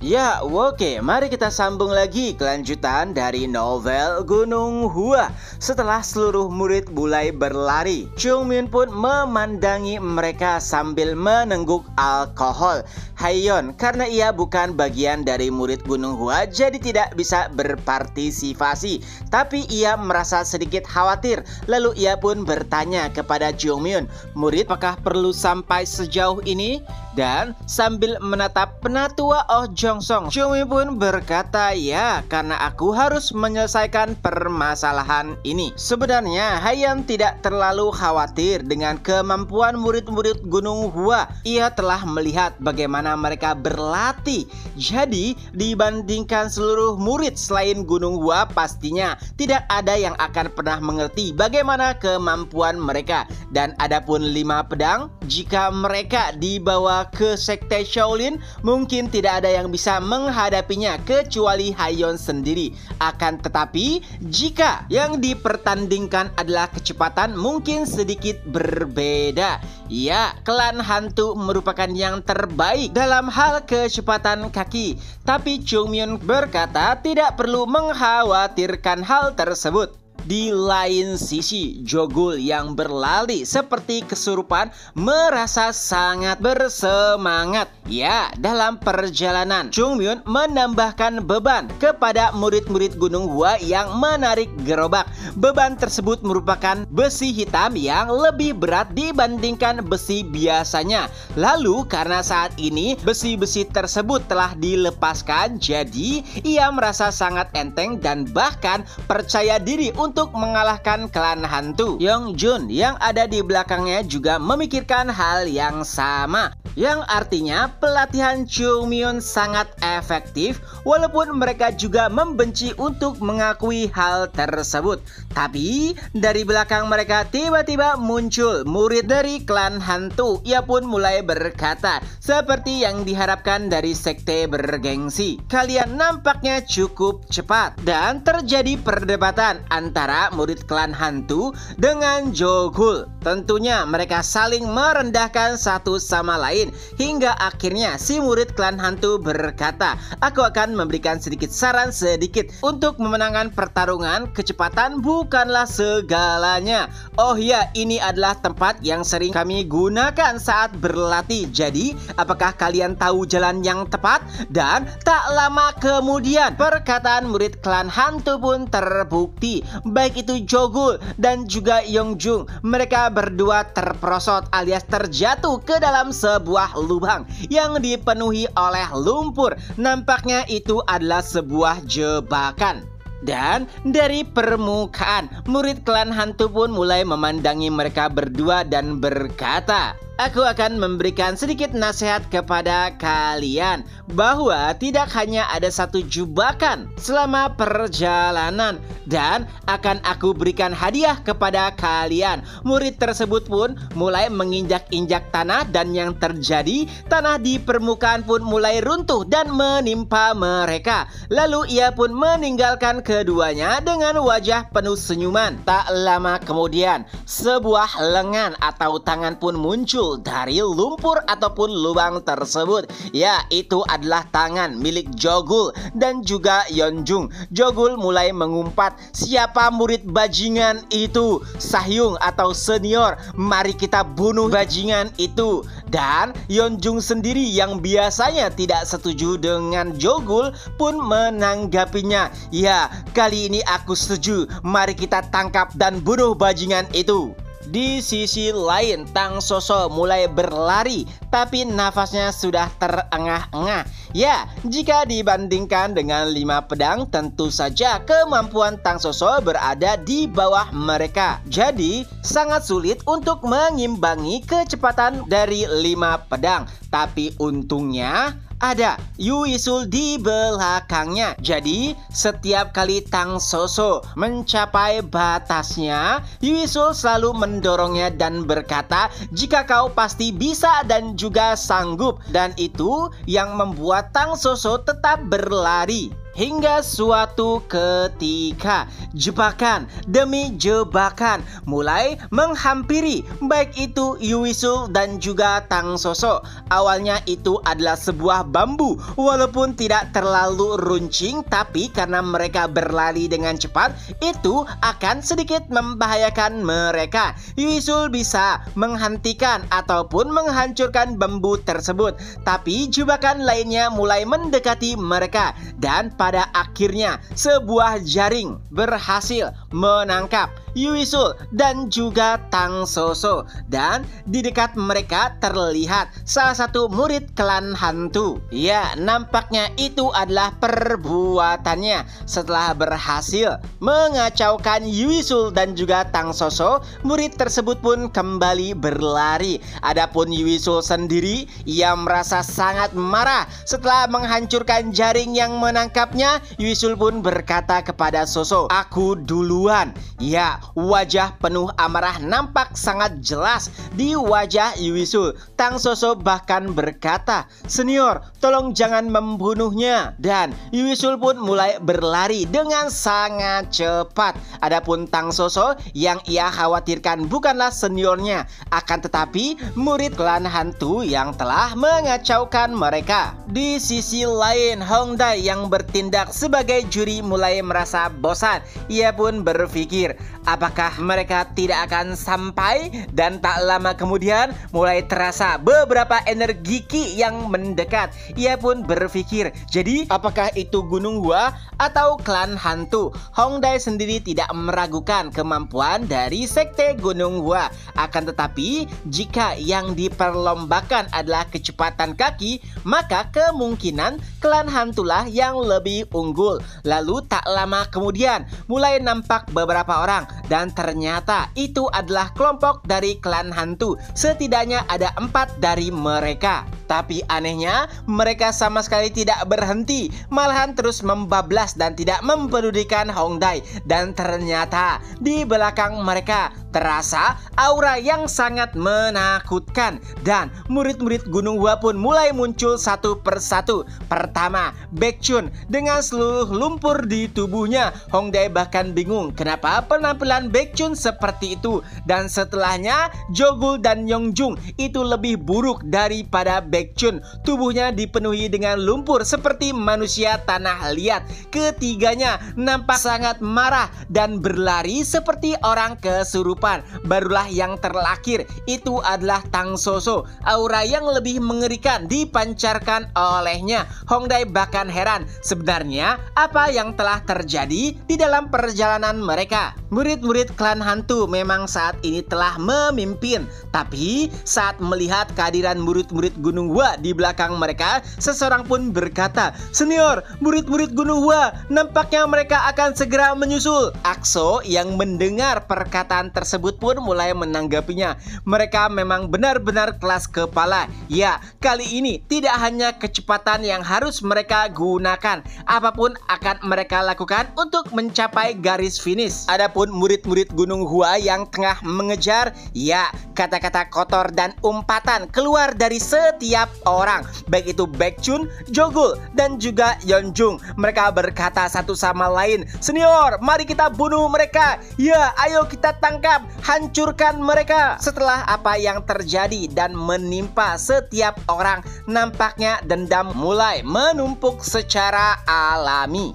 Ya, oke, mari kita sambung lagi kelanjutan dari novel Gunung Hua. Setelah seluruh murid mulai berlari, Chungmyun pun memandangi mereka sambil menengguk alkohol. Haeyeon, karena ia bukan bagian dari murid Gunung Hua, jadi tidak bisa berpartisipasi. Tapi ia merasa sedikit khawatir. Lalu ia pun bertanya kepada Chungmyun, murid, apakah perlu sampai sejauh ini? Dan sambil menatap penatua Oh Jongsong, Chungmyun pun berkata, ya, karena aku harus menyelesaikan permasalahan ini. Sebenarnya Haeyeon tidak terlalu khawatir dengan kemampuan murid-murid Gunung Hua. Ia telah melihat bagaimana mereka berlatih. Jadi dibandingkan seluruh murid selain Gunung Hua, pastinya tidak ada yang akan pernah mengerti bagaimana kemampuan mereka. Dan adapun 5 pedang, jika mereka dibawa ke sekte Shaolin, mungkin tidak ada yang bisa menghadapinya kecuali Haeyeon sendiri. Akan tetapi jika yang dipertandingkan adalah kecepatan, mungkin sedikit berbeda. Ya, klan hantu merupakan yang terbaik dalam hal kecepatan kaki. Tapi Chungmyun berkata tidak perlu mengkhawatirkan hal tersebut. Di lain sisi, Jogul yang berlari seperti kesurupan merasa sangat bersemangat. Ya, dalam perjalanan, Chungmyun menambahkan beban kepada murid-murid Gunung Hua yang menarik gerobak. Beban tersebut merupakan besi hitam yang lebih berat dibandingkan besi biasanya. Lalu karena saat ini besi-besi tersebut telah dilepaskan, jadi ia merasa sangat enteng dan bahkan percaya diri untuk mengalahkan klan hantu. Yongjun yang ada di belakangnya juga memikirkan hal yang sama, yang artinya pelatihan Chungmyun sangat efektif walaupun mereka juga membenci untuk mengakui hal tersebut. Tapi dari belakang mereka tiba-tiba muncul murid dari klan hantu. Ia pun mulai berkata, seperti yang diharapkan dari sekte bergengsi, kalian nampaknya cukup cepat. Dan terjadi perdebatan antara murid klan hantu dengan Jogul. Tentunya mereka saling merendahkan satu sama lain hingga akhirnya si murid klan hantu berkata, aku akan memberikan sedikit saran sedikit. Untuk memenangkan pertarungan, kecepatan bukanlah segalanya. Oh ya, ini adalah tempat yang sering kami gunakan saat berlatih. Jadi apakah kalian tahu jalan yang tepat? Dan tak lama kemudian perkataan murid klan hantu pun terbukti. Baik itu Jogul dan juga Yongjung, mereka berdua terperosot alias terjatuh ke dalam sebuah lubang yang dipenuhi oleh lumpur. Nampaknya itu adalah sebuah jebakan. Dan dari permukaan, murid klan hantu pun mulai memandangi mereka berdua dan berkata, aku akan memberikan sedikit nasihat kepada kalian bahwa tidak hanya ada satu jebakan selama perjalanan dan akan aku berikan hadiah kepada kalian. Murid tersebut pun mulai menginjak-injak tanah dan yang terjadi, tanah di permukaan pun mulai runtuh dan menimpa mereka. Lalu ia pun meninggalkan keduanya dengan wajah penuh senyuman. Tak lama kemudian, sebuah lengan atau tangan pun muncul dari lumpur ataupun lubang tersebut. Ya, itu adalah tangan milik Jogul dan juga Yongjung. Jogul mulai mengumpat, siapa murid bajingan itu? Sahyung atau senior, mari kita bunuh bajingan itu. Dan Yongjung sendiri yang biasanya tidak setuju dengan Jogul pun menanggapinya, ya, kali ini aku setuju, mari kita tangkap dan bunuh bajingan itu. Di sisi lain, Tang Soso mulai berlari, tapi nafasnya sudah terengah-engah. Ya, jika dibandingkan dengan 5 pedang, tentu saja kemampuan Tang Soso berada di bawah mereka. Jadi, sangat sulit untuk mengimbangi kecepatan dari 5 pedang. Tapi untungnya ada Yuisul di belakangnya. Jadi setiap kali Tang Soso mencapai batasnya, Yuisul selalu mendorongnya dan berkata, jika kau pasti bisa dan juga sanggup. Dan itu yang membuat Tang Soso tetap berlari. Hingga suatu ketika jebakan demi jebakan mulai menghampiri baik itu Yuisul dan juga Tang Soso. Awalnya itu adalah sebuah bambu, walaupun tidak terlalu runcing, tapi karena mereka berlari dengan cepat itu akan sedikit membahayakan mereka. Yuisul bisa menghentikan ataupun menghancurkan bambu tersebut, tapi jebakan lainnya mulai mendekati mereka dan pada akhirnya sebuah jaring berhasil menangkap Yuisul dan juga Tang Soso, dan di dekat mereka terlihat salah satu murid klan hantu. Ya, nampaknya itu adalah perbuatannya. Setelah berhasil mengacaukan Yuisul dan juga Tang Soso, murid tersebut pun kembali berlari. Adapun Yuisul sendiri, ia merasa sangat marah setelah menghancurkan jaring yang menangkapnya. Yuisul pun berkata kepada Soso, "Aku duluan." Ya, wajah penuh amarah nampak sangat jelas di wajah Yuisul. Tang Soso bahkan berkata, "Senior, tolong jangan membunuhnya." Dan Yuisul pun mulai berlari dengan sangat cepat. Adapun Tang Soso, yang ia khawatirkan bukanlah seniornya, akan tetapi murid klan hantu yang telah mengacaukan mereka. Di sisi lain, Hongdae yang bertindak sebagai juri mulai merasa bosan. Ia pun berpikir, apakah mereka tidak akan sampai? Dan tak lama kemudian mulai terasa beberapa energi Ki yang mendekat. Ia pun berpikir, jadi apakah itu Gunung Hua atau klan hantu? Hongdae sendiri tidak meragukan kemampuan dari sekte Gunung Hua. Akan tetapi jika yang diperlombakan adalah kecepatan kaki, maka kemungkinan klan hantulah yang lebih unggul. Lalu tak lama kemudian mulai nampak beberapa orang, dan ternyata itu adalah kelompok dari klan hantu. Setidaknya ada 4 dari mereka. Tapi anehnya mereka sama sekali tidak berhenti, malahan terus membablas dan tidak mempedulikan Hongdae. Dan ternyata di belakang mereka terasa aura yang sangat menakutkan, dan murid-murid Gunung Hua pun mulai muncul satu persatu. Pertama, Baekchun dengan seluruh lumpur di tubuhnya. Hongdae bahkan bingung kenapa penampilan Baekchun seperti itu. Dan setelahnya Jogul dan Yongjung itu lebih buruk daripada Baekchun. Tubuhnya dipenuhi dengan lumpur seperti manusia tanah liat. Ketiganya nampak sangat marah dan berlari seperti orang kesurupan. Barulah yang terakhir itu adalah Tang Soso. Aura yang lebih mengerikan dipancarkan olehnya. Hongdae bahkan heran sebenarnya apa yang telah terjadi di dalam perjalanan mereka. Murid-murid klan hantu memang saat ini telah memimpin, tapi saat melihat kehadiran murid-murid Gunung Hua di belakang mereka, seseorang pun berkata, "Senior, murid-murid Gunung Hua, nampaknya mereka akan segera menyusul." Akso yang mendengar perkataan tersebut pun mulai menanggapinya. Mereka memang benar-benar kelas kepala. Ya, kali ini tidak hanya kecepatan yang harus mereka gunakan, apapun akan mereka lakukan untuk mencapai garis finish. Adapun murid-murid Gunung Hua yang tengah mengejar, ya, kata-kata kotor dan umpatan keluar dari setiap orang, baik itu Baekchun, Jogul, dan juga Yeonjung. Mereka berkata satu sama lain, "Senior, mari kita bunuh mereka. Ya, ayo kita tangkap, hancurkan mereka." Setelah apa yang terjadi dan menimpa setiap orang, nampaknya dendam mulai menumpuk secara alami.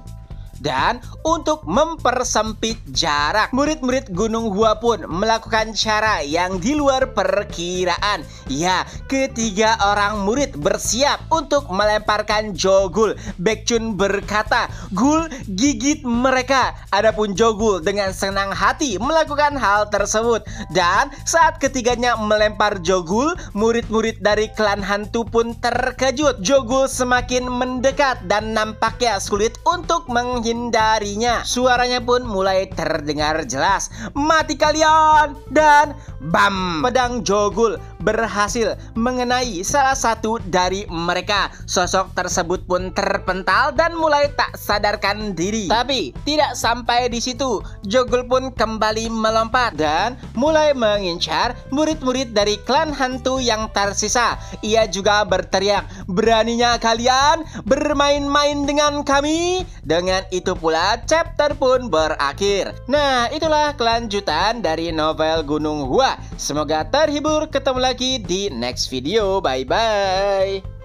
Dan untuk mempersempit jarak, murid-murid Gunung Hua pun melakukan cara yang di luar perkiraan. Ya, ketiga orang murid bersiap untuk melemparkan Jogul. Baekchun berkata, "Gul, gigit mereka." Adapun Jogul dengan senang hati melakukan hal tersebut. Dan saat ketiganya melempar Jogul, murid-murid dari klan hantu pun terkejut. Jogul semakin mendekat dan nampaknya sulit untuk menghindarinya. Suaranya pun mulai terdengar jelas, "Mati kalian!" Dan bam! Pedang Jogul berhasil mengenai salah satu dari mereka. Sosok tersebut pun terpental dan mulai tak sadarkan diri. Tapi tidak sampai di situ, Jogul pun kembali melompat dan mulai mengincar murid-murid dari klan hantu yang tersisa. Ia juga berteriak, "Beraninya kalian bermain-main dengan kami?" Dengan itu pula chapter pun berakhir. Nah, itulah kelanjutan dari novel Gunung Hua. Semoga terhibur, ketemu lagi di next video. Bye-bye.